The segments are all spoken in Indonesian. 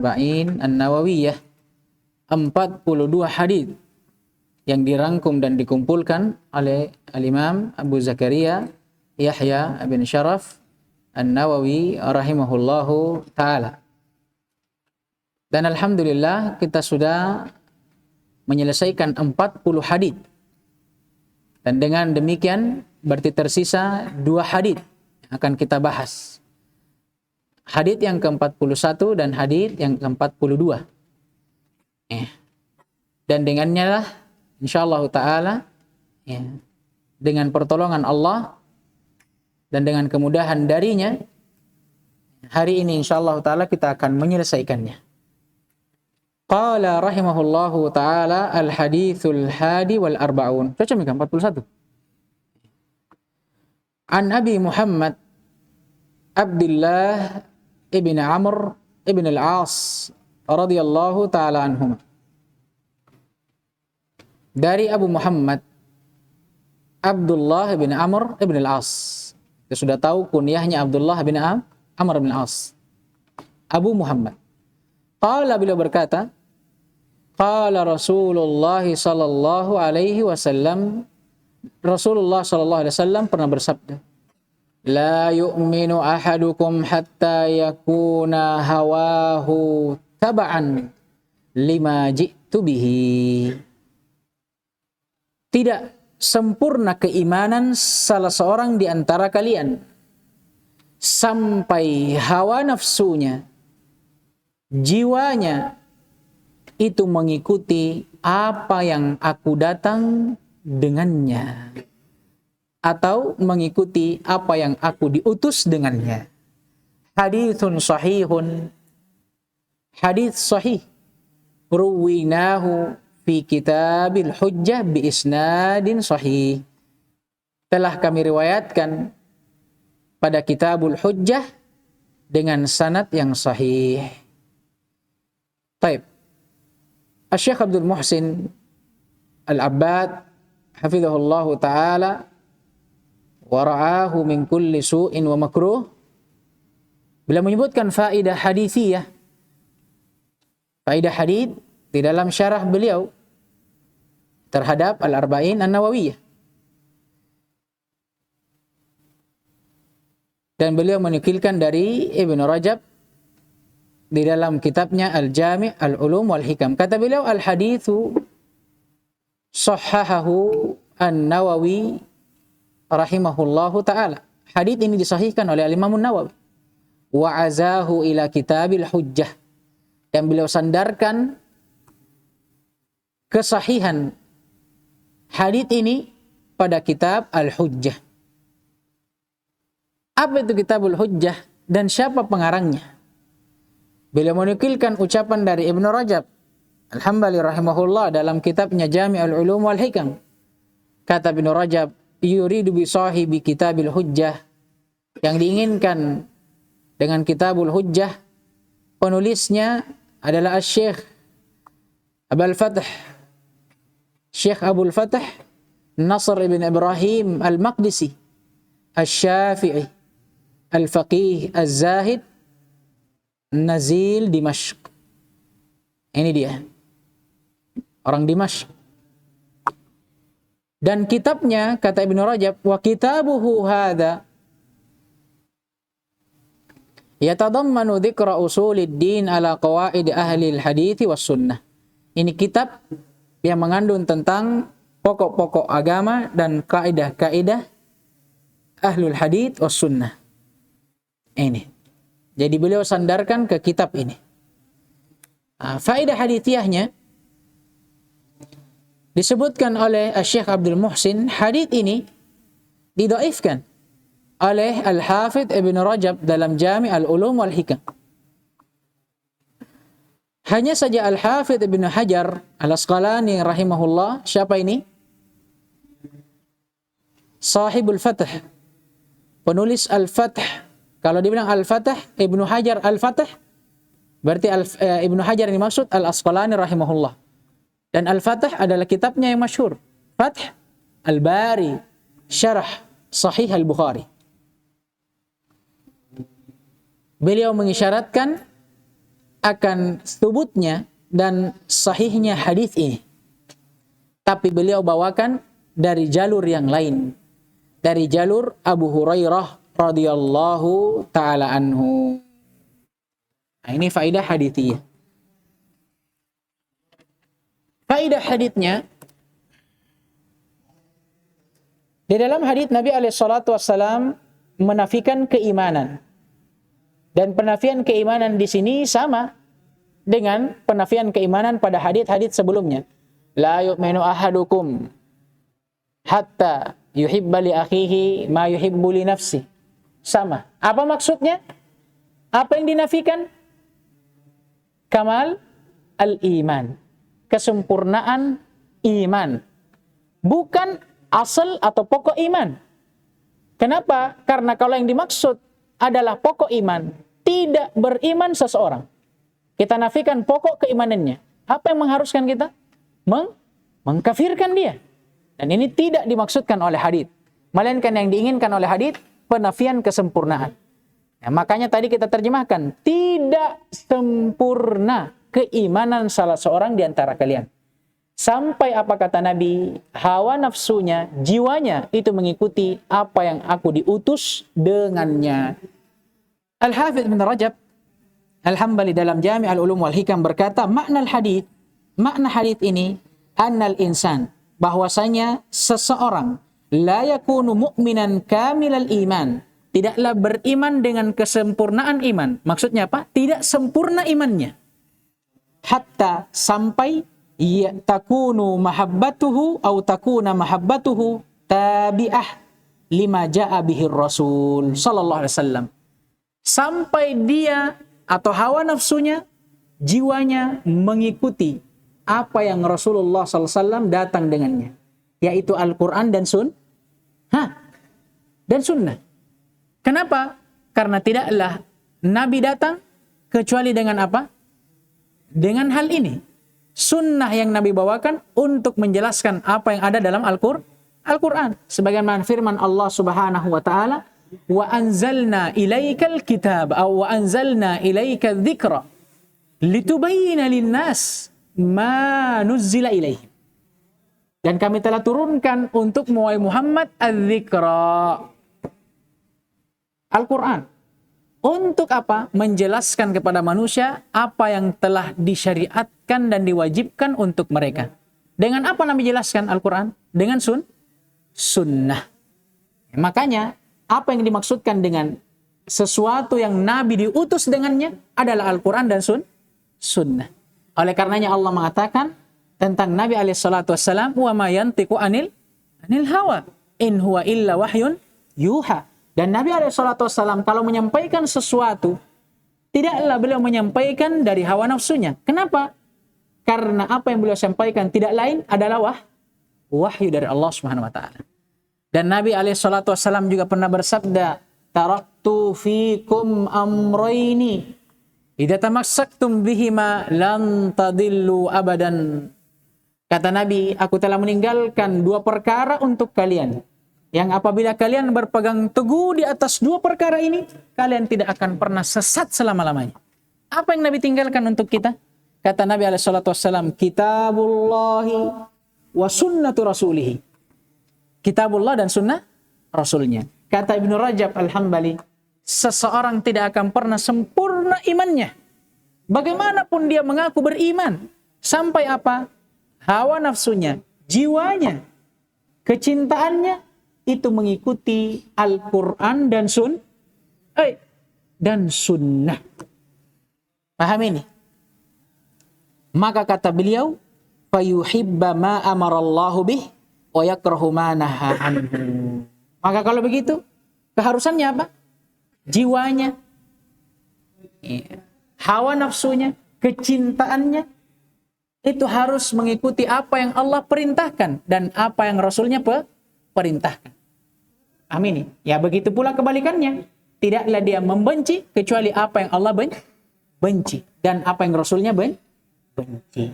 Arba'in An-Nawawiyah, 42 hadis yang dirangkum dan dikumpulkan oleh Al-Imam Abu Zakaria Yahya bin Sharaf An-Nawawi rahimahullahu ta'ala. Dan alhamdulillah kita sudah menyelesaikan 40 hadis. Dan dengan demikian berarti tersisa 2 hadis yang akan kita bahas. Hadis yang ke-41 dan hadis yang ke-42. Dan dengannya lah insyaallah ta'ala dengan pertolongan Allah dan dengan kemudahan darinya, hari ini insyaallah ta'ala kita akan menyelesaikannya. Qala rahimahullahu ta'ala al-hadithul hadi wal arba'un. Cocok kan 41. An Abi Muhammad Abdullah ibn Amr ibn al-As radhiyallahu ta'ala anhum. Dari Abu Muhammad Abdullah bin Amr ibn al-As. Kita sudah tahu kunyahnya Abdullah bin Amr bin al-As. Abu Muhammad. Qala, beliau berkata, qala Rasulullah sallallahu alaihi wasallam, Rasulullah sallallahu alaihi wasallam pernah bersabda, la yu'minu ahadukum hatta yakuna hawahu taba'an lima ji'tu bihi. Tidak sempurna keimanan salah seorang di antara kalian sampai hawa nafsunya, jiwanya itu mengikuti apa yang aku datang dengannya, atau mengikuti apa yang aku diutus dengannya. Hadithun sahihun, hadith sahih, ruwinahu fi kitabil hujjah bi isnadin sahih. Telah kami riwayatkan pada kitabul hujjah dengan sanad yang sahih. Baik. Syekh Abdul Muhsin Al-Abbad hafizahullahu ta'ala wa ra'ahu min kulli su'in wa makruh, bila menyebutkan faidah hadithiyah, faidah hadith di dalam syarah beliau terhadap Al-Arba'in An-Nawawiyah. Dan beliau menukilkan dari Ibn Rajab di dalam kitabnya Al-Jami' Al-Ulum wal-Hikam. Kata beliau, al-hadithu sahhahahu An-Nawawi rahimahullahu ta'ala. Hadits ini disahihkan oleh Al-Imam An-Nawawi. Wa azahu ila kitabil hujjah. Dan beliau sandarkan kesahihan hadits ini pada kitab Al-Hujjah. Apa itu kitabul hujjah dan siapa pengarangnya? Beliau menukilkan ucapan dari Ibn Rajab Al-Hambali rahimahullah dalam kitabnya Jami' Al-Ulum wal-Hikam. Kata Ibn Rajab, yuridu bi sahibi kitabil hujjah, yang diinginkan dengan kitabul hujjah penulisnya adalah Syekh Abul Fath, Syekh Abul Fath Nasr ibn Ibrahim Al-Maqdisi Al-Syafi'i Al-Faqih Al-Zahid Nazil Dimashq. Ini dia, orang Dimashq. Dan kitabnya, kata Ibn Rajab, wa kitabuhu hadha yatadammanu dzikra usulid din ala qawaid ahli al-hadits was sunnah. Ini kitab yang mengandung tentang pokok-pokok agama dan kaidah-kaidah ahlul hadits was sunnah. Ini. Jadi beliau sandarkan ke kitab ini. Faedah hadithiyahnya disebutkan oleh Syekh Abdul Muhsin, hadits ini didhaifkan oleh Al-Hafidh Ibn Rajab dalam Jami' Al-Ulum wal-Hikam. Hanya saja Al-Hafidh Ibn Hajar Al-Asqalani rahimahullah, siapa ini? Sahibul Fath, penulis Al-Fath. Kalau dibilang Al-Fath, Ibn Hajar Al-Fath, berarti Ibn Hajar ini maksud Al-Asqalani rahimahullah. Dan Al-Fath adalah kitabnya yang masyhur, Fath Al-Bari, Syarah Sahih Al-Bukhari. Beliau mengisyaratkan akan thubutnya dan sahihnya hadis ini. Tapi beliau bawakan dari jalur yang lain. Dari jalur Abu Hurairah radhiyallahu taala anhu. Nah, ini faidah hadithiyah. Faidah haditsnya, di dalam hadits Nabi alaihi salatu wassalam menafikan keimanan. Dan penafian keimanan di sini sama dengan penafian keimanan pada hadits-hadits sebelumnya. La yu'minu ahadukum hatta yuhibba li akhihi ma yuhibbu li nafsi. Sama. Apa maksudnya? Apa yang dinafikan? Kamal al-iman. Kesempurnaan iman. Bukan asal atau pokok iman. Kenapa? Karena kalau yang dimaksud adalah pokok iman, tidak beriman seseorang. Kita nafikan pokok keimanannya. Apa yang mengharuskan kita? Mengkafirkan dia. Dan ini tidak dimaksudkan oleh hadits. Melainkan yang diinginkan oleh hadits, penafian kesempurnaan. Nah, makanya tadi kita terjemahkan, tidak sempurna keimanan salah seorang di antara kalian. Sampai apa kata Nabi, hawa nafsunya, jiwanya itu mengikuti apa yang aku diutus dengannya. Al-Hafidz Ibn Rajab Al-Hambali dalam Jami' al-Ulum wal Hikam berkata, makna hadits ini, annal insan, bahwasanya seseorang la yakunu mu'minan kamilal iman, tidaklah beriman dengan kesempurnaan iman. Maksudnya apa? Tidak sempurna imannya. Hatta sampai takunu mahabbatuhu atau takuna mahabbatuhu tabi'ah lima ja'a bihi Rasul sallallahu alaihi wasallam. Sampai dia atau hawa nafsunya, jiwanya mengikuti apa yang Rasulullah sallallahu alaihi wasallam datang dengannya, yaitu Al-Qur'an dan sunnah. Kenapa? Karena tidaklah Nabi datang kecuali dengan apa? Dengan hal ini. Sunnah yang Nabi bawakan untuk menjelaskan apa yang ada dalam Al-Qur'an. Sebagaimana firman Allah Subhanahu wa taala, "Wa anzalna ilaikal kitab aw wa anzalna ilaikadz dzikra litubayyana lin-nas ma nuzzila ilaihim." Dan kami telah turunkan untuk Muhammad adz-dzikra, Al-Qur'an. Untuk apa? Menjelaskan kepada manusia apa yang telah disyariatkan dan diwajibkan untuk mereka. Dengan apa Nabi jelaskan Al-Quran? Dengan sunnah. Makanya, apa yang dimaksudkan dengan sesuatu yang Nabi diutus dengannya adalah Al-Quran dan sunnah. Oleh karenanya Allah mengatakan tentang Nabi SAW, wa ma yantiqu anil hawa, in huwa illa wahyun yuha. Dan Nabi SAW kalau menyampaikan sesuatu, tidaklah beliau menyampaikan dari hawa nafsunya. Kenapa? Karena apa yang beliau sampaikan tidak lain adalah wahyu dari Allah Subhanahu wa taala. Dan Nabi SAW juga pernah bersabda, "Taraktu fikum amrayni, idza tamassaktum bihima lan tadillu abadan." Kata Nabi, aku telah meninggalkan dua perkara untuk kalian, yang apabila kalian berpegang teguh di atas dua perkara ini, kalian tidak akan pernah sesat selama-lamanya. Apa yang Nabi tinggalkan untuk kita? Kata Nabi SAW, Kitabullahi wa sunnatu rasulihi. Kitabullah dan sunnah Rasulnya. Kata Ibnu Rajab Al-Hambali, seseorang tidak akan pernah sempurna imannya, bagaimanapun dia mengaku beriman. Sampai apa? Hawa nafsunya, jiwanya, kecintaannya, itu mengikuti Al-Quran dan sunnah. Paham ini? Maka kata beliau, fayuhibba ma amarallahu bih wa yakrahu ma naha anhu. Maka kalau begitu, keharusannya apa? Jiwanya, hawa nafsunya, kecintaannya, itu harus mengikuti apa yang Allah perintahkan dan apa yang Rasulnya perintahkan. Amin. Ya begitu pula kebalikannya. Tidaklah dia membenci kecuali apa yang Allah benci dan apa yang Rasulnya benci.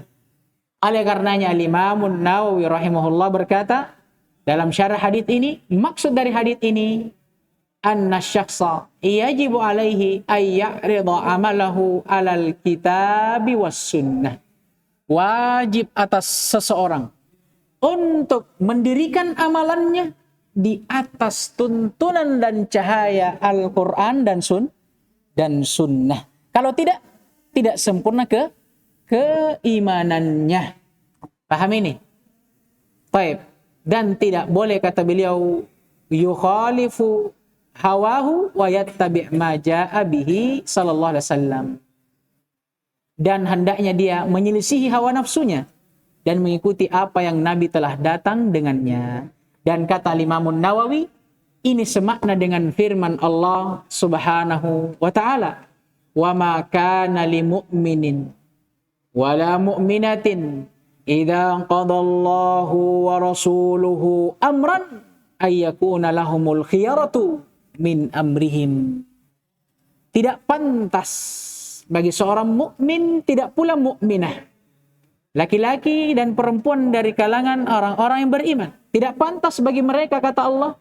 Oleh karenanya Imam Nawawi rahimahullah berkata dalam syarah hadits ini, maksud dari hadits ini anna syakhsa yajibu alaihi ay ya'rida amalahu alal kitabi was sunnah. Wajib atas seseorang untuk mendirikan amalannya di atas tuntunan dan cahaya Al-Quran dan sunnah. Kalau tidak sempurna keimanannya. Paham ini? Baik. Dan tidak boleh, kata beliau, yukhalifu hawahu wa yattabi' ma ja'a bihi sallallahu alaihi wasallam. Dan hendaknya dia menyelisihi hawa nafsunya dan mengikuti apa yang Nabi telah datang dengannya. Dan kata Imam Nawawi, ini semakna dengan firman Allah Subhanahu wa taala, "Wa ma kana lil mu'minin wala mu'minatin idza qadallahu wa rasuluhu amran ay yakuna lahumul khiyaratu min amrihim." Tidak pantas bagi seorang mukmin, tidak pula mukminah, laki-laki dan perempuan dari kalangan orang-orang yang beriman, tidak pantas bagi mereka, kata Allah,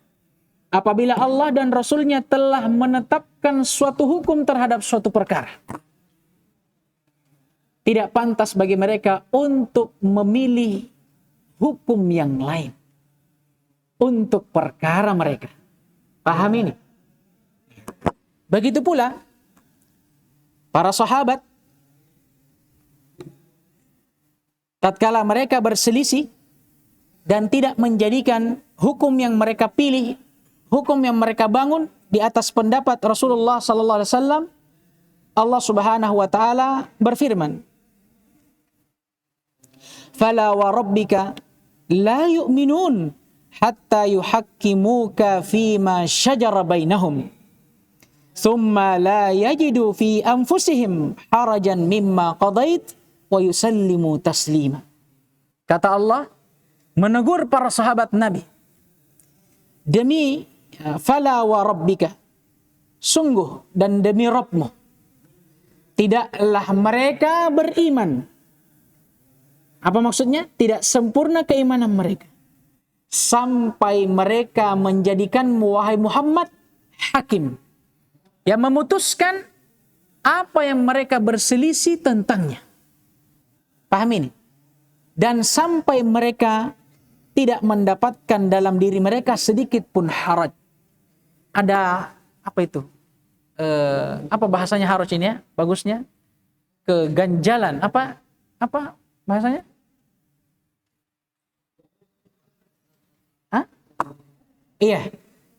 apabila Allah dan Rasulnya telah menetapkan suatu hukum terhadap suatu perkara. Tidak pantas bagi mereka untuk memilih hukum yang lain untuk perkara mereka. Paham ini? Begitu pula para sahabat, tatkala mereka berselisih dan tidak menjadikan hukum yang mereka pilih, hukum yang mereka bangun di atas pendapat Rasulullah sallallahu alaihi wasallam, Allah Subhanahu wa taala berfirman, "Fala wa rabbika la yu'minun hatta yuhakkimuka fima syajara bainahum thumma la yajidu fi anfusihim harajan mimma qadait wa yusallimu taslima." Kata Allah menegur para sahabat Nabi, demi fala wa rabbika, sungguh dan demi Rabbmu, tidaklah mereka beriman. Apa maksudnya? Tidak sempurna keimanan mereka sampai mereka menjadikanmu, wahai Muhammad, hakim yang memutuskan apa yang mereka berselisih tentangnya. Paham ini? Dan sampai mereka tidak mendapatkan dalam diri mereka sedikit pun haraj. Ada apa itu? Apa bahasanya haraj ini ya? Bagusnya keganjalan. Apa bahasanya? Iya,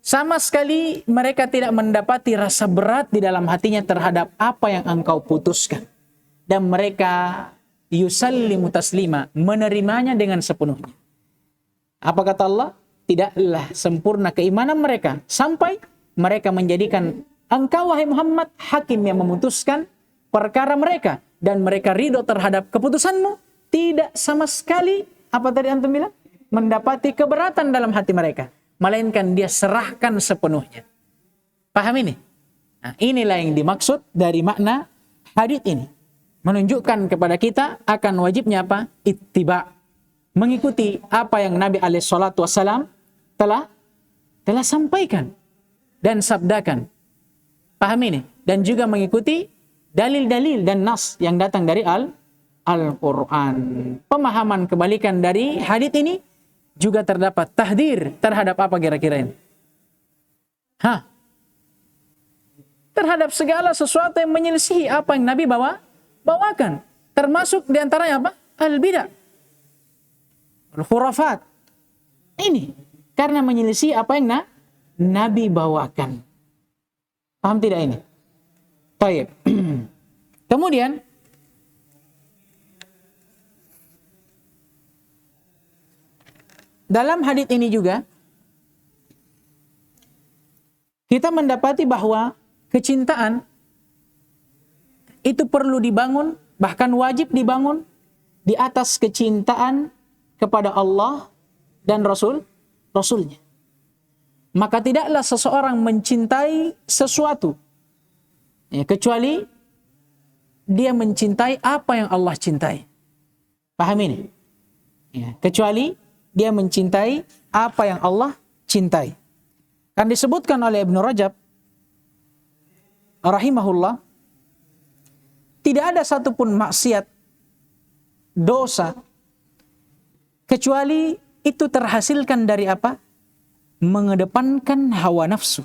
sama sekali mereka tidak mendapati rasa berat di dalam hatinya terhadap apa yang engkau putuskan. Dan mereka yusallimu taslima, menerimanya dengan sepenuhnya. Apa kata Allah? Tidaklah sempurna keimanan mereka sampai mereka menjadikan engkau, wahai Muhammad, hakim yang memutuskan perkara mereka. Dan mereka ridho terhadap keputusanmu. Tidak sama sekali, apa tadi antum bilang? Mendapati keberatan dalam hati mereka. Melainkan dia serahkan sepenuhnya. Paham ini? Nah, inilah yang dimaksud dari makna hadits ini. Menunjukkan kepada kita akan wajibnya apa? Ittiba. Mengikuti apa yang Nabi SAW telah sampaikan dan sabdakan. Paham ini? Dan juga mengikuti dalil-dalil dan nas yang datang dari Al-Quran. Pemahaman kebalikan dari hadits ini juga terdapat tahdir terhadap apa kira-kira ini? Terhadap segala sesuatu yang menyelisihi apa yang Nabi bawakan. Termasuk diantaranya apa? Al-bidah. Al-khurafat. Ini karena menyelisih apa yang Nabi bawakan. Paham tidak ini? Baik. Kemudian dalam hadits ini juga kita mendapati bahwa kecintaan itu perlu dibangun, bahkan wajib dibangun di atas kecintaan kepada Allah dan Rasulnya. Maka tidaklah seseorang mencintai sesuatu kecuali dia mencintai apa yang Allah cintai. Paham ini? Kecuali dia mencintai apa yang Allah cintai. Kan disebutkan oleh Ibnu Rajab rahimahullah, tidak ada satupun maksiat, dosa, kecuali itu terhasilkan dari apa? Mengedepankan hawa nafsu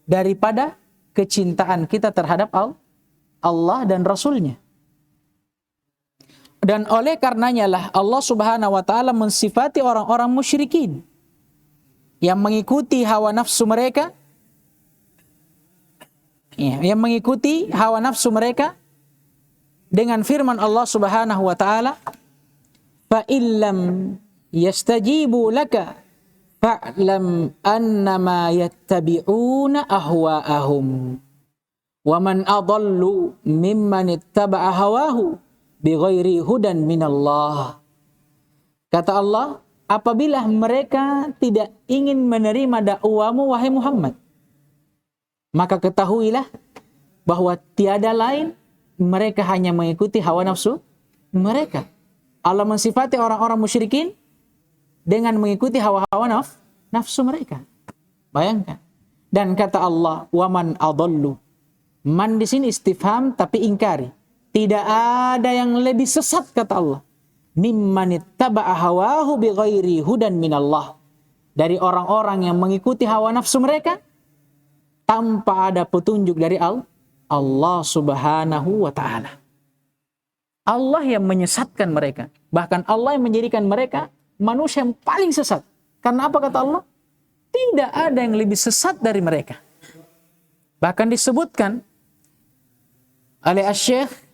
daripada kecintaan kita terhadap Allah dan Rasulnya. Dan oleh karenanya lah Allah Subhanahu wa taala mensifati orang-orang musyrikin yang mengikuti hawa nafsu mereka, yang mengikuti hawa nafsu mereka dengan firman Allah Subhanahu wa taala, fa illam yastajibu laka fa'lam annama yattabi'una ahwa'ahum wa man adallu mimman ittaba'a hawahu bighairi hudan minallah. Kata Allah, apabila mereka tidak ingin menerima dakwamu wahai Muhammad, maka ketahuilah bahwa tiada lain, mereka hanya mengikuti hawa nafsu mereka. Allah mensifati orang-orang musyrikin dengan mengikuti hawa-hawa nafsu mereka. Bayangkan. Dan kata Allah, waman adallu. Man di sini istifham tapi ingkari. Tidak ada yang lebih sesat, kata Allah, mimman ittaba'a hawahu bighairi hudan minallah, dari orang-orang yang mengikuti hawa nafsu mereka tanpa ada petunjuk dari Allah Subhanahu wa ta'ala. Allah yang menyesatkan mereka. Bahkan Allah yang menjadikan mereka manusia yang paling sesat. Karena apa kata Allah? Tidak ada yang lebih sesat dari mereka. Bahkan disebutkan oleh Asy-Syaikh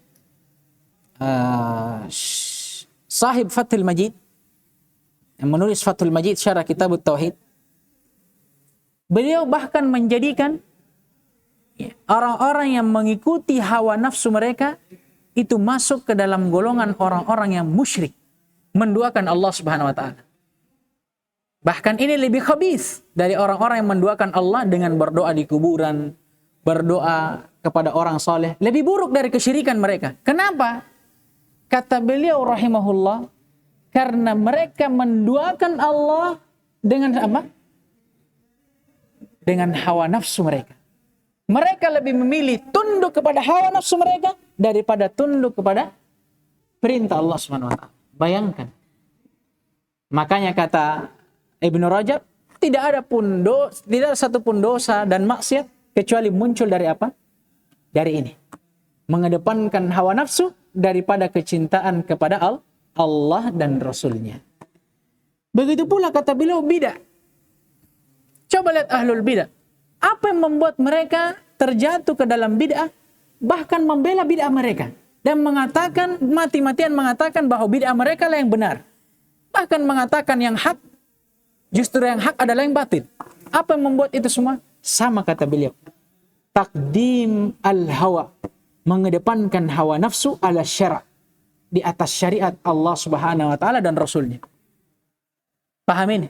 sahib Fathul Majid, yang menulis Fathul Majid syarah kitab Tauhid, beliau bahkan menjadikan orang-orang yang mengikuti hawa nafsu mereka itu masuk ke dalam golongan orang-orang yang musyrik, menduakan Allah Subhanahu wa taala. Bahkan ini lebih khabith dari orang-orang yang menduakan Allah dengan berdoa di kuburan, berdoa kepada orang saleh, lebih buruk dari kesyirikan mereka. Kenapa? Kata beliau rahimahullah, karena mereka menduakan Allah dengan apa? Dengan hawa nafsu mereka. Mereka lebih memilih tunduk kepada hawa nafsu mereka daripada tunduk kepada perintah Allah Subhanahu wa taala. Bayangkan. Makanya kata Ibnu Rajab, tidak ada satupun dosa dan maksiat kecuali muncul dari apa? Dari ini. Mengedepankan hawa nafsu daripada kecintaan kepada Allah dan Rasulnya. Begitu pula kata beliau bidah. Coba lihat ahlul bidah. Apa yang membuat mereka terjatuh ke dalam bid'ah, bahkan membela bid'ah mereka dan mengatakan, mati-matian mengatakan bahwa bid'ah mereka lah yang benar. Bahkan mengatakan yang hak, justru yang hak adalah yang batil. Apa yang membuat itu semua? Sama kata beliau. Takdim al-hawa, mengedepankan hawa nafsu ala syara', di atas syariat Allah Subhanahu wa taala dan Rasulnya. Paham ini?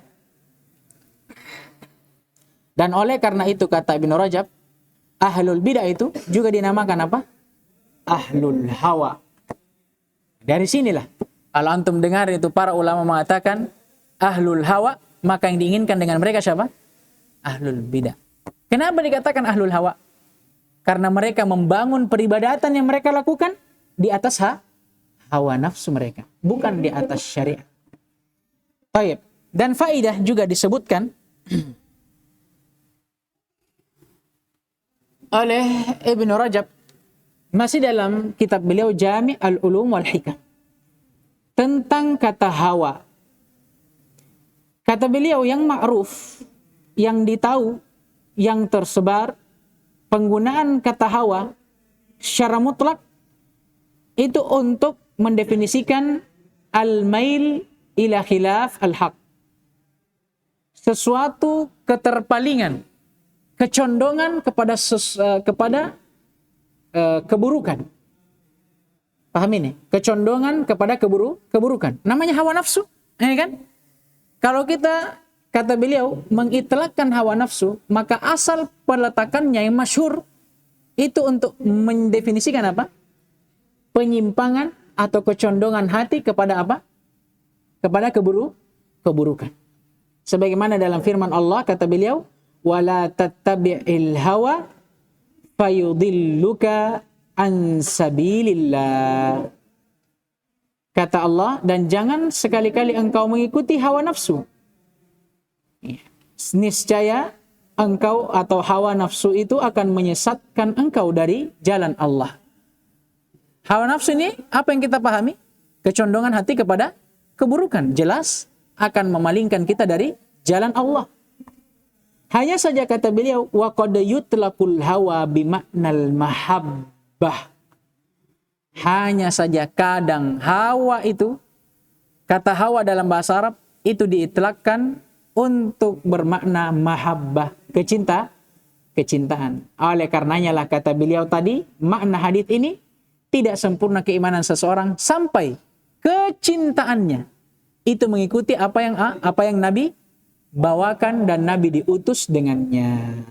Dan oleh karena itu kata Ibnu Rajab, ahlul bidah itu juga dinamakan apa? Ahlul hawa. Dari sinilah kalau antum dengar itu para ulama mengatakan ahlul hawa, maka yang diinginkan dengan mereka siapa? Ahlul bidah. Kenapa dikatakan ahlul hawa? Karena mereka membangun peribadatan yang mereka lakukan di atas hawa nafsu mereka, bukan di atas syariat. Baik. Dan faidah juga disebutkan oleh Ibnu Rajab masih dalam kitab beliau Jami' al-Ulum wal Hikam tentang kata hawa. Kata beliau yang ma'ruf, yang ditahu, yang tersebar, penggunaan kata hawa secara mutlak itu untuk mendefinisikan al-mail ila khilaf al-haq. Sesuatu keterpalingan, kecondongan kepada keburukan. Paham ini? Kecondongan kepada keburukan. Namanya hawa nafsu, ya kan? Kalau kita, kata beliau, mengitlakkan hawa nafsu, maka asal peletakannya yang masyhur itu untuk mendefinisikan apa? Penyimpangan atau kecondongan hati kepada apa? Kepada keburukan. Sebagaimana dalam firman Allah, kata beliau, wa la tattabi'il hawa fayudilluka an sabilillah. Kata Allah, dan jangan sekali-kali engkau mengikuti hawa nafsu. Niscaya engkau atau hawa nafsu itu akan menyesatkan engkau dari jalan Allah. Hawa nafsu ini apa yang kita pahami? Kecondongan hati kepada keburukan. Jelas akan memalingkan kita dari jalan Allah. Hanya saja kata beliau, wa qad yutlaqul hawa bimaknal mahabbah. Hanya saja kadang hawa itu, kata hawa dalam bahasa Arab itu diitlakkan untuk bermakna mahabbah, kecintaan. Oleh karenanya lah kata beliau tadi, makna hadis ini tidak sempurna keimanan seseorang sampai kecintaannya itu mengikuti apa yang Nabi bawakan dan Nabi diutus dengannya.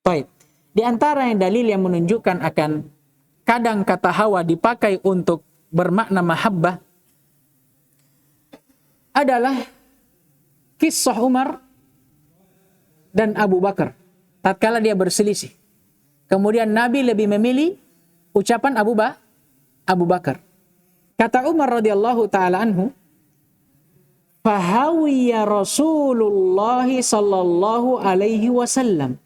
Baik. Di antara yang dalil yang menunjukkan akan kadang kata hawa dipakai untuk bermakna mahabbah adalah kisah Umar dan Abu Bakar tatkala dia berselisih. Kemudian Nabi lebih memilih ucapan Abu Bakar. Kata Umar radhiyallahu taala anhu, fahawiya Rasulullah sallallahu alaihi wasallam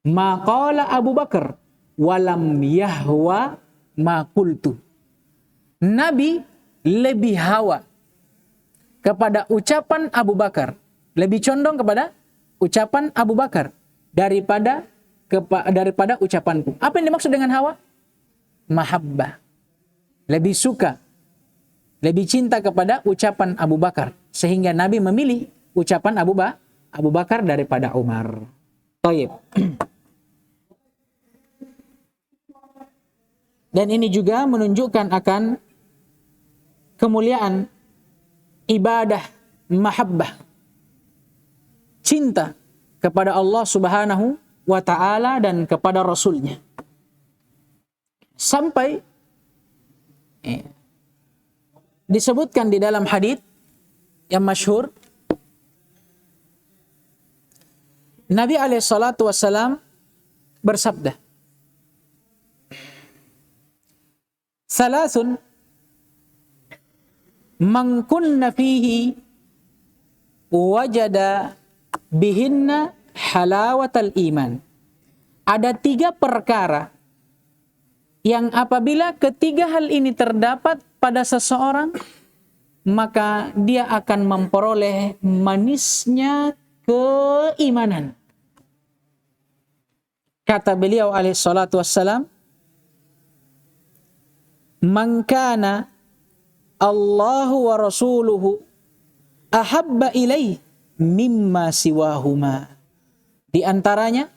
ma qala Abu Bakar walam yahwa ma qultu. Nabi lebih hawa kepada ucapan Abu Bakar, lebih condong kepada ucapan Abu Bakar daripada ucapanku. Apa yang dimaksud dengan hawa? Mahabbah. Lebih suka, lebih cinta kepada ucapan Abu Bakar, sehingga Nabi memilih ucapan Abu Bakar daripada Umar. Taib. Dan ini juga menunjukkan akan kemuliaan ibadah mahabbah, cinta kepada Allah Subhanahu wa ta'ala dan kepada Rasulnya. Sampai disebutkan di dalam hadits yang masyhur, Nabi SAW bersabda, Salasun man kunna fihi wajada bihinna halawatal iman. Ada 3 perkara yang apabila ketiga hal ini terdapat pada seseorang, maka dia akan memperoleh manisnya keimanan. Kata beliau alaihi salatu wassalam, man kana Allahu wa rasuluhu ahabba ilaih mimma siwahuma. Di antaranya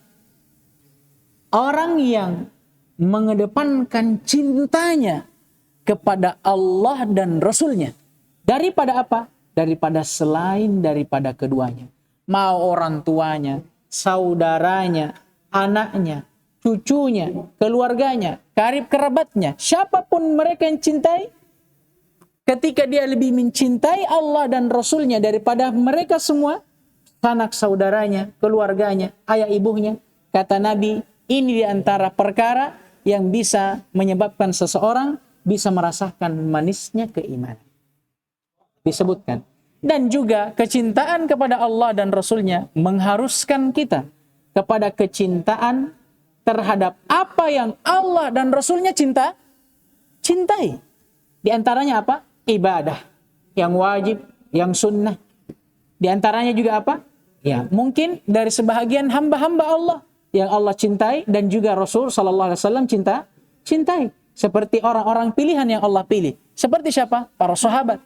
orang yang mengedepankan cintanya kepada Allah dan Rasulnya daripada apa? Daripada selain daripada keduanya. Mau orang tuanya, saudaranya, anaknya, cucunya, keluarganya, karib kerabatnya, siapapun mereka yang cintai, ketika dia lebih mencintai Allah dan Rasulnya daripada mereka semua, sanak saudaranya, keluarganya, ayah ibunya, kata Nabi, ini diantara perkara yang bisa menyebabkan seseorang bisa merasakan manisnya keimanan. Disebutkan. Dan juga kecintaan kepada Allah dan Rasulnya mengharuskan kita kepada kecintaan terhadap apa yang Allah dan Rasulnya cintai. Di antaranya apa? Ibadah. Yang wajib, yang sunnah. Di antaranya juga apa? Ya, mungkin dari sebahagian hamba-hamba Allah yang Allah cintai dan juga Rasul sallallahu alaihi wasallam cintai. Seperti orang-orang pilihan yang Allah pilih. Seperti siapa? Para sahabat.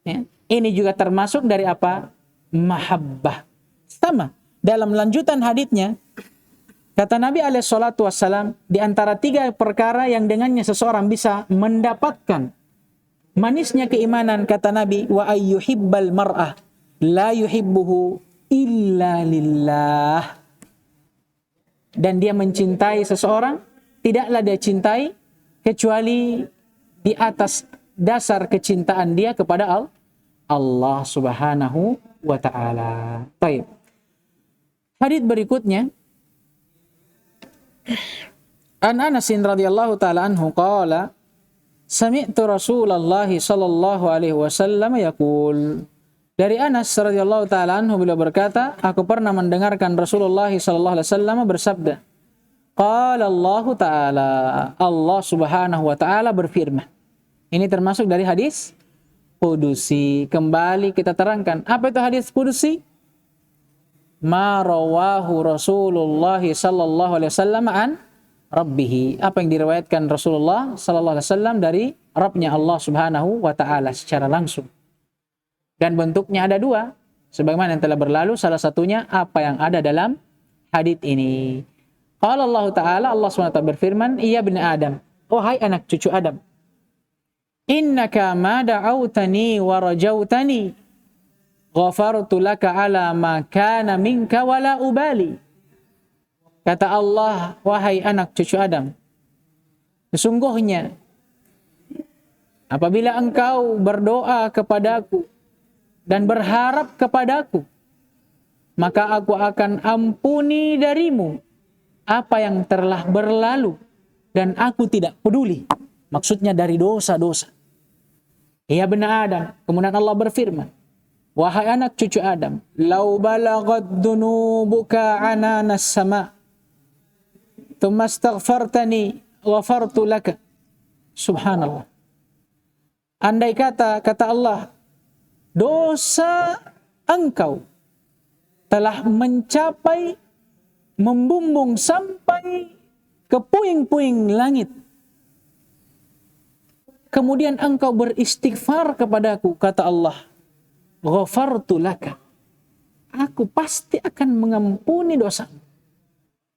Ya. Ini juga termasuk dari apa? Mahabbah. Sama. Dalam lanjutan haditsnya, kata Nabi alaihi salatu wassalam, di antara 3 perkara yang dengannya seseorang bisa mendapatkan manisnya keimanan, kata Nabi, wa ayyuhibbal mar'ah la yuhibbuhu illa lillah. Dan dia mencintai seseorang, tidaklah dia cintai kecuali di atas dasar kecintaan dia kepada Allah Subhanahu wa ta'ala. Baik. Hadits berikutnya, An Anas radhiyallahu taala anhu qala sami'tu Rasulullah sallallahu alaihi wasallam yaqul. Dari Anas radhiyallahu taala anhu beliau berkata, aku pernah mendengarkan Rasulullah sallallahu alaihi wasallam bersabda, qala Allah taala, Allah Subhanahu wa taala berfirman. Ini termasuk dari hadis qudusi. Kembali kita terangkan, apa itu hadis qudusi? Ma rawahu Rasulullah sallallahu alaihi wasallam an Rabbih, apa yang diriwayatkan Rasulullah sallallahu alaihi wasallam dari Rabbnya Allah Subhanahu wa taala secara langsung. Dan bentuknya ada dua, sebagaimana yang telah berlalu. Salah satunya apa yang ada dalam hadits ini. Qala Allah taala, Allah Subhanahu wa taala berfirman, "Ya bani Adam, wahai anak cucu Adam, innaka ma da'autani wa rajautani, ghafartu laka ala ma kana minka wala ubali." Kata Allah, wahai anak cucu Adam, sesungguhnya apabila engkau berdoa kepadaku dan berharap kepadaku, maka aku akan ampuni darimu apa yang telah berlalu dan aku tidak peduli. Maksudnya dari dosa-dosa. Ya bani Adam, kemudian Allah berfirman, wahai anak cucu Adam, lau balaghat dunubuka ananas sama' thumma astaghfartani ghafartu laka. Subhanallah. Andai kata Allah, dosa engkau telah mencapai, membumbung sampai ke puing-puing langit, kemudian engkau beristighfar kepadaku, kata Allah, ghafartu laka, aku pasti akan mengampuni dosamu.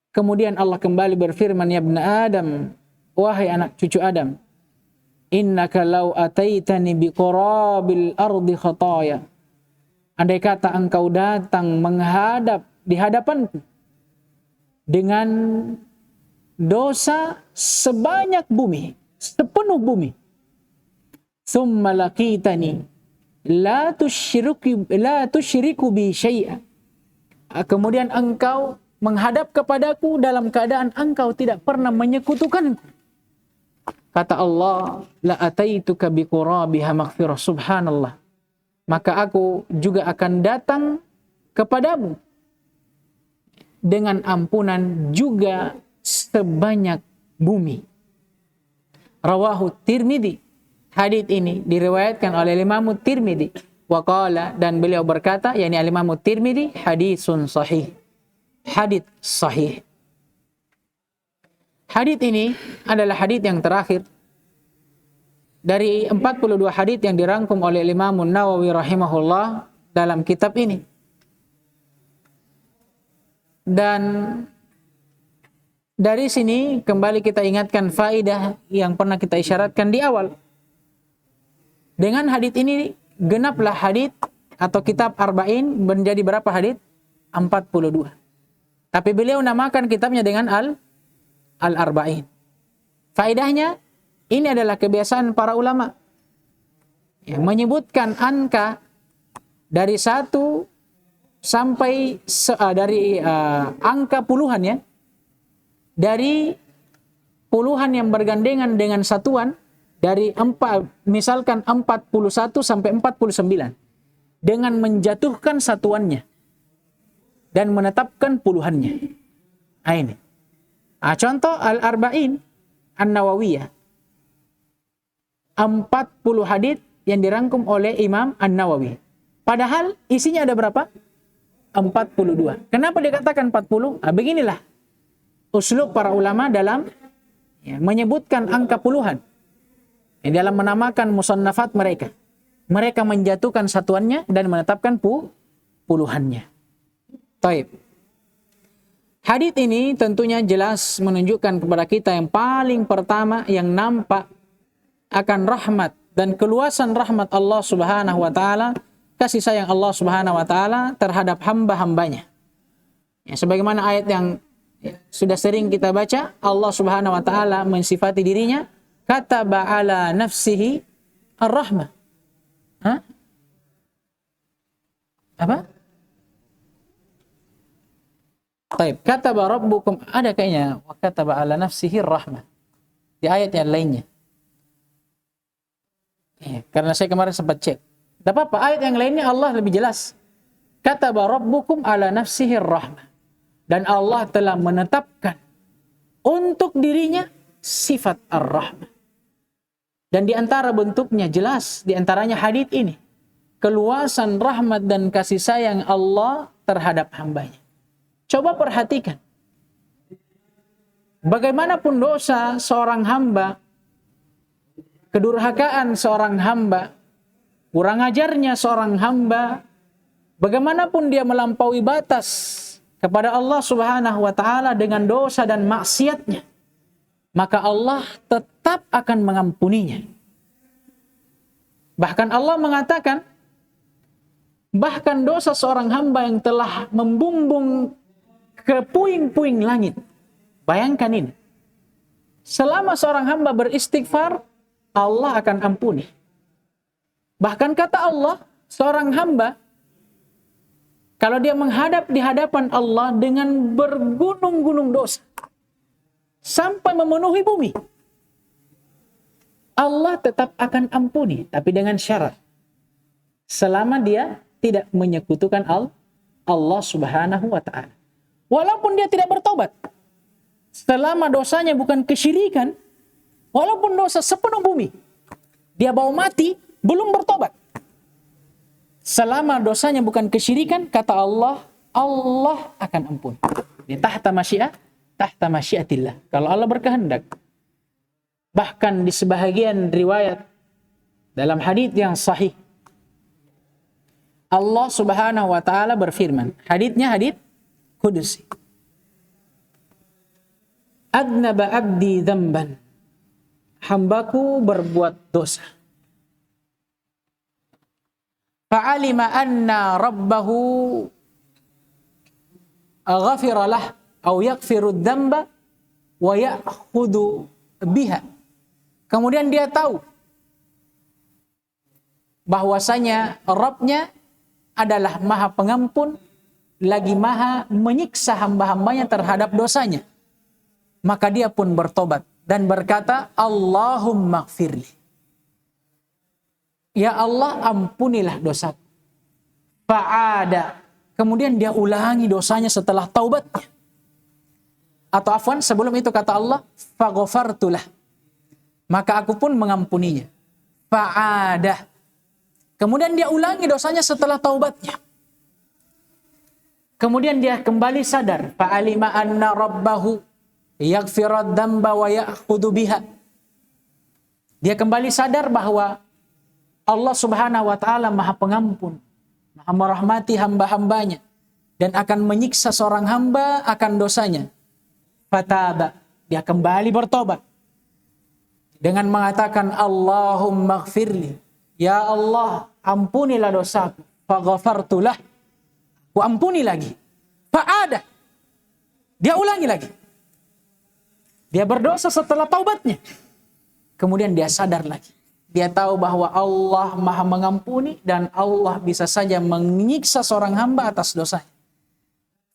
Kemudian Allah kembali berfirman, ya ibna Adam, wahai anak cucu Adam, innaka law ataitani biqurabil ardi khataya. Andai kata engkau datang menghadap di hadapanku dengan dosa sebanyak bumi, sepenuh bumi, thumma laqitani la tusyriku bi syai'a. Kemudian engkau menghadap kepadaku dalam keadaan engkau tidak pernah menyekutukanku. Kata Allah, la ataituka biqurabiha maghfirah. Subhanallah. Maka aku juga akan datang kepadamu dengan ampunan juga sebanyak bumi. Rawahu Tirmidzi. Hadits ini diriwayatkan oleh Imam Tirmidzi. Wa qala, dan beliau berkata, yakni Imam Tirmidzi, hadisun sahih. Hadits sahih. Hadits ini adalah hadits yang terakhir dari 42 hadits yang dirangkum oleh Imam Nawawi rahimahullah dalam kitab ini. Dan dari sini kembali kita ingatkan faedah yang pernah kita isyaratkan di awal. Dengan hadits ini genaplah hadits atau kitab Arba'in menjadi berapa hadits? 42. Tapi beliau namakan kitabnya dengan Al-Arba'in. Faedahnya, ini adalah kebiasaan para ulama yang menyebutkan angka dari 1 sampai angka puluhan, ya. Dari puluhan yang bergandengan dengan satuan, dari misalkan 41 sampai 49, dengan menjatuhkan satuannya dan menetapkan puluhannya. Ini. Contoh Al-Arba'in An-Nawawiyah. 40 hadits yang dirangkum oleh Imam An-Nawawi. Padahal isinya ada berapa? 42. Kenapa dikatakan 40? Beginilah uslub para ulama dalam menyebutkan angka puluhan. Dalam menamakan musannafat mereka. Mereka menjatuhkan satuannya dan menetapkan puluhannya. Taib. Hadits ini tentunya jelas menunjukkan kepada kita yang paling pertama yang nampak akan rahmat dan keluasan rahmat Allah Subhanahu wa taala, kasih sayang Allah Subhanahu wa taala terhadap hamba-hambanya. Ya, sebagaimana ayat yang sudah sering kita baca, Allah Subhanahu wa taala mensifati dirinya kataba ala nafsihi ar-rahmah. Apa? Taib, kataba rabbukum, ada kayaknya wa kataba ala nafsihi rahmah di ayat yang lainnya. Ya, karena saya kemarin sempat cek. Tidak apa-apa, ayat yang lainnya Allah lebih jelas. Kataba rabbukum ala nafsihi rahmah. Dan Allah telah menetapkan untuk dirinya sifat ar-rahmah. Dan di antara bentuknya jelas, di antaranya hadits ini, keluasan rahmat dan kasih sayang Allah terhadap hambanya. Coba perhatikan. Bagaimanapun dosa seorang hamba, kedurhakaan seorang hamba, kurang ajarnya seorang hamba, bagaimanapun dia melampaui batas kepada Allah Subhanahu wa taala dengan dosa dan maksiatnya, maka Allah tetap akan mengampuninya. Bahkan Allah mengatakan, bahkan dosa seorang hamba yang telah membumbung ke puing-puing langit. Bayangkan ini. Selama seorang hamba beristighfar, Allah akan ampuni. Bahkan kata Allah, seorang hamba, kalau dia menghadap di hadapan Allah dengan bergunung-gunung dosa, sampai memenuhi bumi, Allah tetap akan ampuni. Tapi dengan syarat, selama dia tidak menyekutukan Allah Subhanahu wa ta'ala. Walaupun dia tidak bertobat, selama dosanya bukan kesyirikan, walaupun dosa sepenuh bumi, dia bawa mati, belum bertobat. Selama dosanya bukan kesyirikan, kata Allah, Allah akan ampun. Ini tahta masyiatillah. Kalau Allah berkehendak. Bahkan di sebahagian riwayat, dalam hadits yang sahih, Allah Subhanahu wa ta'ala berfirman, haditsnya hadits Kudusi. Adnaba abdi dzamban. Hambaku berbuat dosa. Fa'alima anna rabbahu ghafira lah au yaghfiru dzamba wa ya'khudhu biha. Kemudian dia tahu bahwasanya Rabbnya adalah Maha Pengampun, lagi Maha menyiksa hamba-hambanya terhadap dosanya. Maka dia pun bertobat dan berkata, Allahumma gfirli. Ya Allah, ampunilah dosaku. Fa'ada. Kemudian dia ulangi dosanya setelah taubatnya. Atau afwan, sebelum itu kata Allah, faghafartulah. Maka aku pun mengampuninya. Fa'ada. Kemudian dia ulangi dosanya setelah taubatnya. Kemudian dia kembali sadar, fa'alima anna rabbahu yaghfirad dzamba wa ya'khudhu biha. Dia kembali sadar bahwa Allah Subhanahu wa taala Maha Pengampun, Maha merahmati hamba-hambanya dan akan menyiksa seorang hamba akan dosanya. Fataba, dia kembali bertobat dengan mengatakan Allahumma gfirli. Ya Allah, ampunilah dosaku. Faghafartulah. Ku ampuni lagi. Fa'ada. Dia ulangi lagi. Dia berdosa setelah taubatnya. Kemudian dia sadar lagi. Dia tahu bahwa Allah Maha mengampuni dan Allah bisa saja menyiksa seorang hamba atas dosanya.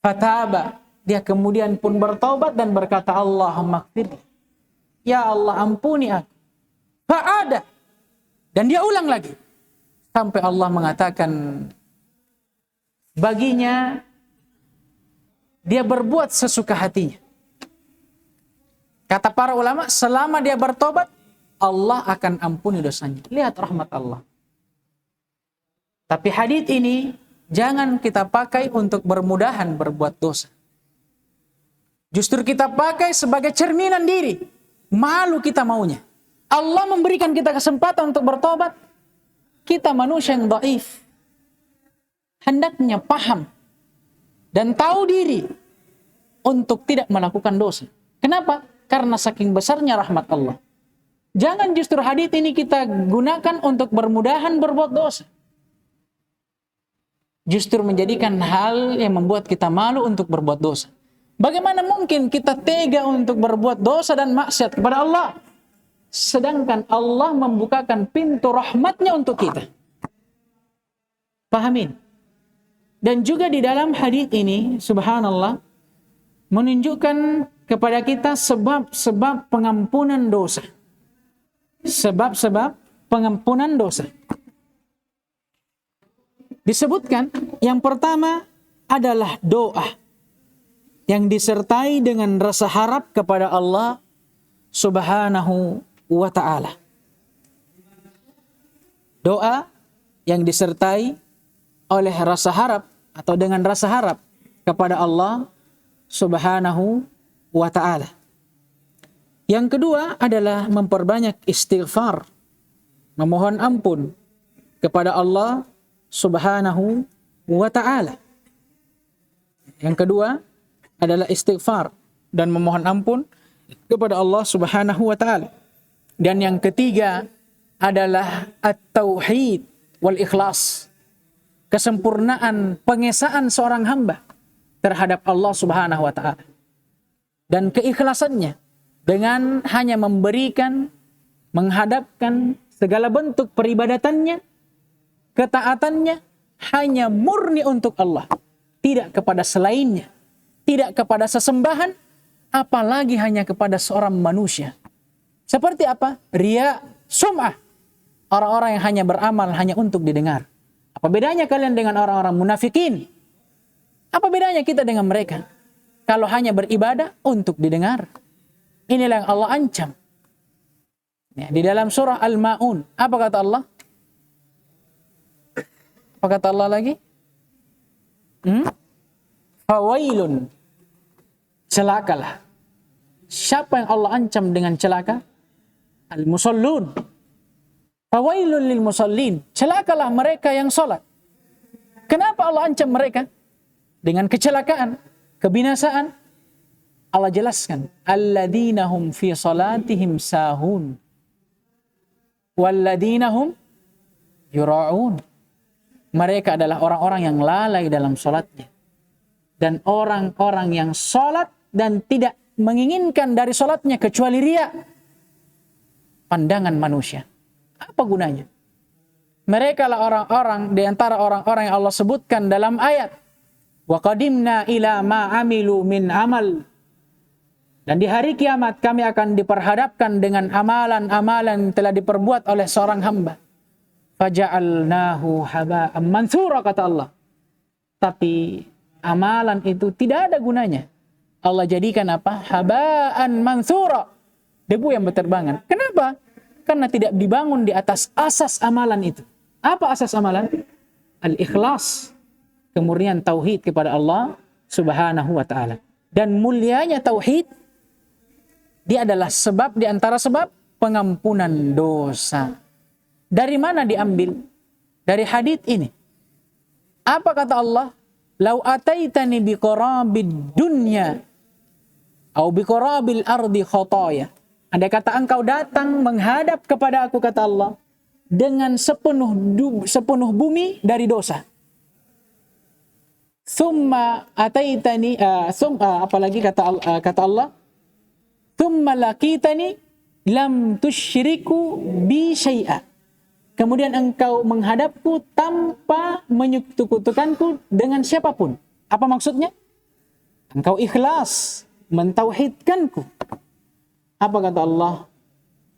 Fataba. Dia kemudian pun bertaubat dan berkata, Allahumma gfirli. Ya Allah, ampuni aku. Fa'ada. Dan dia ulang lagi. Sampai Allah mengatakan, baginya dia berbuat sesuka hatinya. Kata para ulama, selama dia bertobat, Allah akan ampuni dosanya. Lihat rahmat Allah. Tapi hadits ini jangan kita pakai untuk bermudahan berbuat dosa. Justru kita pakai sebagai cerminan diri. Malu kita maunya. Allah memberikan kita kesempatan untuk bertobat. Kita manusia yang dhaif. Hendaknya paham dan tahu diri untuk tidak melakukan dosa. Kenapa? Karena saking besarnya rahmat Allah. Jangan justru hadits ini kita gunakan untuk bermudahan berbuat dosa. Justru menjadikan hal yang membuat kita malu untuk berbuat dosa. Bagaimana mungkin kita tega untuk berbuat dosa dan maksiat kepada Allah, sedangkan Allah membukakan pintu rahmatnya untuk kita. Pahamin. Dan juga di dalam hadits ini, subhanallah, menunjukkan kepada kita sebab-sebab pengampunan dosa. Sebab-sebab pengampunan dosa. Disebutkan yang pertama adalah doa yang disertai dengan rasa harap kepada Allah Subhanahu wa ta'ala. Doa yang disertai oleh rasa harap atau dengan rasa harap kepada Allah Subhanahu wa ta'ala. Yang kedua adalah memperbanyak istighfar, memohon ampun kepada Allah Subhanahu wa ta'ala. Yang kedua adalah istighfar dan memohon ampun kepada Allah Subhanahu wa ta'ala. Dan yang ketiga adalah at-tauhid wal ikhlas, kesempurnaan pengesaan seorang hamba terhadap Allah Subhanahu wa ta'ala dan keikhlasannya dengan hanya memberikan, menghadapkan segala bentuk peribadatannya, ketaatannya hanya murni untuk Allah, tidak kepada selainnya, tidak kepada sesembahan, apalagi hanya kepada seorang manusia. Seperti apa? Riya, sum'ah. Orang-orang yang hanya beramal hanya untuk didengar. Apa bedanya kalian dengan orang-orang munafikin? Apa bedanya kita dengan mereka? Kalau hanya beribadah untuk didengar. Inilah yang Allah ancam. Ya, di dalam surah Al-Ma'un, apa kata Allah? Apa kata Allah lagi? Fawailun. Celakalah. Siapa yang Allah ancam dengan celaka? Al-musallun. Fawailun lil musallin. Celakalah mereka yang salat. Kenapa Allah ancam mereka dengan kecelakaan, kebinasaan? Allah jelaskan, alladzina hum fi salatihim sahun walladzina hum yura'un. Mereka adalah orang-orang yang lalai dalam salatnya, dan orang-orang yang salat dan tidak menginginkan dari salatnya kecuali riya, pandangan manusia. Apa gunanya? Mereka lah orang-orang di antara orang-orang yang Allah sebutkan dalam ayat, wa qadimna ila ma amilu min amal. Dan di hari kiamat kami akan diperhadapkan dengan amalan-amalan yang telah diperbuat oleh seorang hamba. Faja'alnahu haba'an mansura, kata Allah. Tapi amalan itu tidak ada gunanya. Allah jadikan apa? Haba'an mansura. Debu yang berterbangan. Kenapa? Karena tidak dibangun di atas asas amalan itu. Apa asas amalan? Al-ikhlas. Kemurnian tauhid kepada Allah Subhanahu wa ta'ala. Dan mulianya tauhid, dia adalah sebab di antara sebab pengampunan dosa. Dari mana diambil? Dari hadits ini. Apa kata Allah? Lau ataitani biqarabid dunya au biqarabil ardi khataya. Andai kata engkau datang menghadap kepada aku, kata Allah, dengan sepenuh bumi dari dosa. Summa ataitani apalagi kata Allah, thumma laqitani lam tusyriku bi syai'a. Kemudian engkau menghadapku tanpa menyekutukanku dengan siapapun. Apa maksudnya? Engkau ikhlas mentauhidkanku. Apa kata Allah?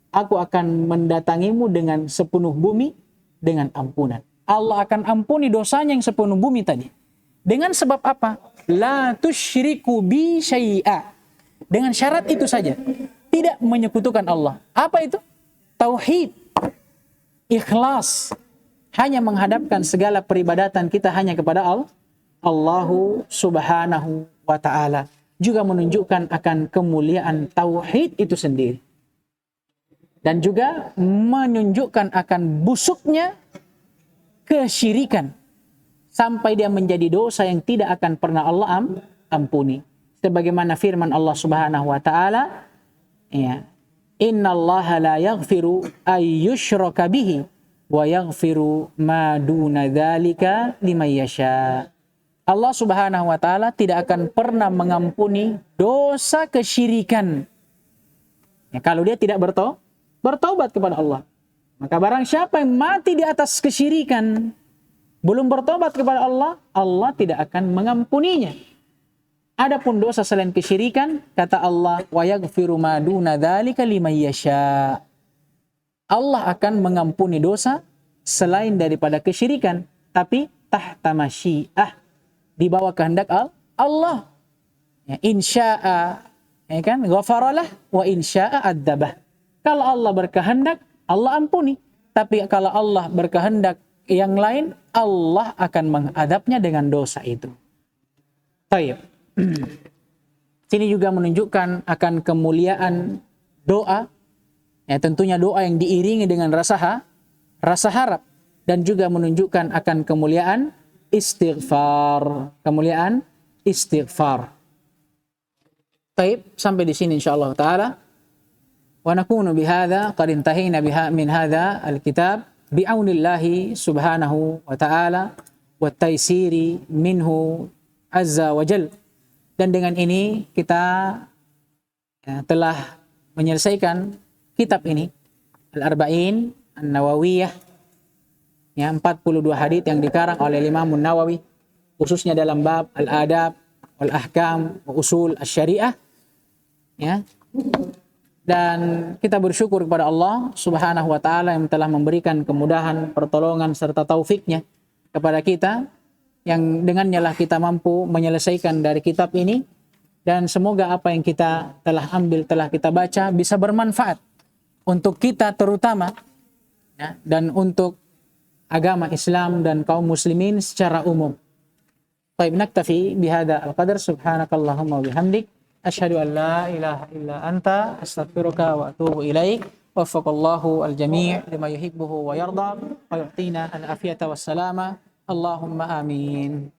Aku akan mendatangimu dengan sepenuh bumi dengan ampunan. Allah akan ampuni dosanya yang sepenuh bumi tadi. Dengan sebab apa? La tusyriku bi syai'a. Dengan syarat itu saja, tidak menyekutukan Allah. Apa itu? Tauhid, ikhlas, hanya menghadapkan segala peribadatan kita hanya kepada Allahu Subhanahu wa ta'ala. Juga menunjukkan akan kemuliaan tauhid itu sendiri. Dan juga menunjukkan akan busuknya kesyirikan, sampai dia menjadi dosa yang tidak akan pernah Allah ampuni. Sebagaimana firman Allah Subhanahu wa ta'ala, ya, innallaha la yaghfiru ay yushraka bihi wa yaghfiru ma duna dzalika liman yasha. Allah Subhanahu wa ta'ala tidak akan pernah mengampuni dosa kesyirikan. Ya, kalau dia tidak bertaubat kepada Allah. Maka barang siapa yang mati di atas kesyirikan, belum bertobat kepada Allah, Allah tidak akan mengampuninya. Adapun dosa selain kesyirikan, kata Allah, wa yaghfiru ma duna dzalika liman yasha. Allah akan mengampuni dosa selain daripada kesyirikan, tapi tahta masyiah, di bawah kehendak Allah. Ya, insya'a, ya kan, ghafaralah, wa insya'a adzabah. Kalau Allah berkehendak, Allah ampuni. Tapi kalau Allah berkehendak yang lain, Allah akan mengadabnya dengan dosa itu. Baik. Sini juga menunjukkan akan kemuliaan doa. Ya, tentunya doa yang diiringi dengan rasa harap, dan juga menunjukkan akan kemuliaan istighfar. Kemuliaan istighfar. Baik, sampai di sini insyaallah taala. Wa nakunu bihadza qad intahina min hadza alkitab bi'aunillahi subhanahu wa ta'ala wa taysiri minhu azza wa jalla. Dan dengan ini kita telah menyelesaikan kitab ini, Al-Arba'in An-Nawawiyah, ya, 42 hadits yang dikarang oleh Imam Nawawi, khususnya dalam bab Al-Adab, Wal-Ahkam, wa Usul Asy-Syariah. Ya. Dan kita bersyukur kepada Allah Subhanahu wa taala yang telah memberikan kemudahan, pertolongan serta taufiknya kepada kita, yang dengannya lah kita mampu menyelesaikan dari kitab ini, dan semoga apa yang kita telah ambil, telah kita baca bisa bermanfaat untuk kita terutama, ya, dan untuk agama Islam dan kaum muslimin secara umum. Baik, naktafi bihadza al-qadar. Subhanakallahumma wa bihamdik, asyhadu an la ilaha illa anta, astaghfiruka wa atubu ilaik. Waffaqallahu al-jami' lima yuhibbuhu wa yarda wa yu'tina al-afiyata was salama. Allahumma amin.